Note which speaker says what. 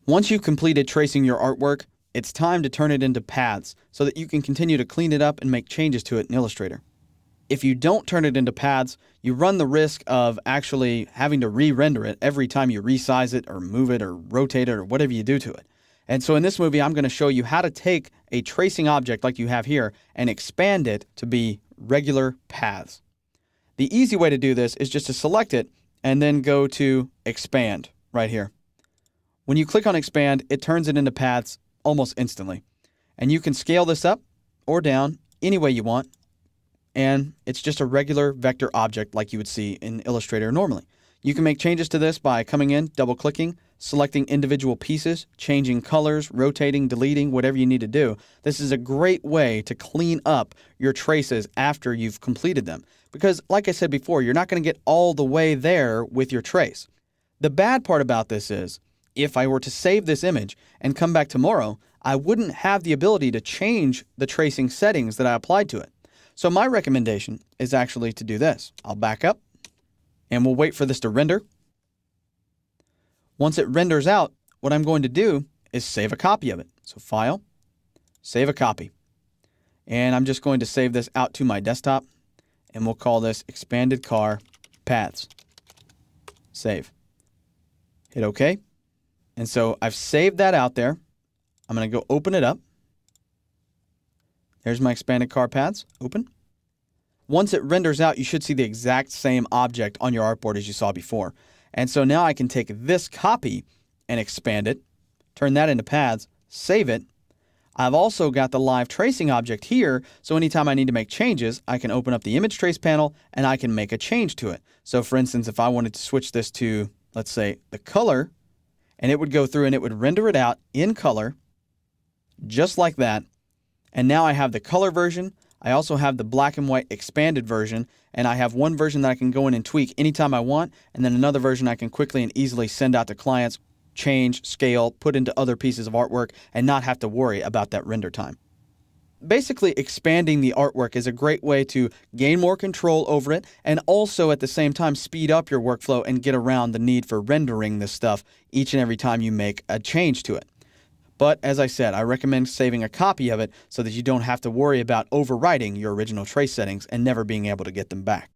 Speaker 1: Once you've completed tracing your artwork, it's time to turn it into paths so that you can continue to clean it up and make changes to it in Illustrator. If you don't turn it into paths, you run the risk of actually having to re-render it every time you resize it or move it or rotate it or whatever you do to it. And so in this movie, I'm going to show you how to take a tracing object like you have here and expand it to be regular paths. The easy way to do this is just to select it and then go to Expand right here. When you click on Expand, it turns it into paths almost instantly. And you can scale this up or down any way you want. And it's just a regular vector object like you would see in Illustrator normally. You can make changes to this by coming in, double-clicking, selecting individual pieces, changing colors, rotating, deleting, whatever you need to do. This is a great way to clean up your traces after you've completed them. Because, like I said before, you're not going to get all the way there with your trace. The bad part about this is, if I were to save this image and come back tomorrow, I wouldn't have the ability to change the tracing settings that I applied to it. So my recommendation is actually to do this. I'll back up and we'll wait for this to render. Once it renders out, what I'm going to do is save a copy of it. So File, Save a Copy. And I'm just going to save this out to my desktop and we'll call this Expanded Car Paths. Save. Hit OK. And so I've saved that out there. I'm going to go open it up. There's my expanded car paths. Open. Once it renders out, you should see the exact same object on your artboard as you saw before. And so now I can take this copy and expand it, turn that into paths, save it. I've also got the live tracing object here, so anytime I need to make changes, I can open up the image trace panel and I can make a change to it. So for instance, if I wanted to switch this to, let's say, the color, and it would go through and it would render it out in color, just like that. And now I have the color version. I also have the black and white expanded version, and I have one version that I can go in and tweak anytime I want, and then another version I can quickly and easily send out to clients, change, scale, put into other pieces of artwork, and not have to worry about that render time. Basically, expanding the artwork is a great way to gain more control over it and also at the same time speed up your workflow and get around the need for rendering this stuff each and every time you make a change to it. But as I said, I recommend saving a copy of it so that you don't have to worry about overwriting your original trace settings and never being able to get them back.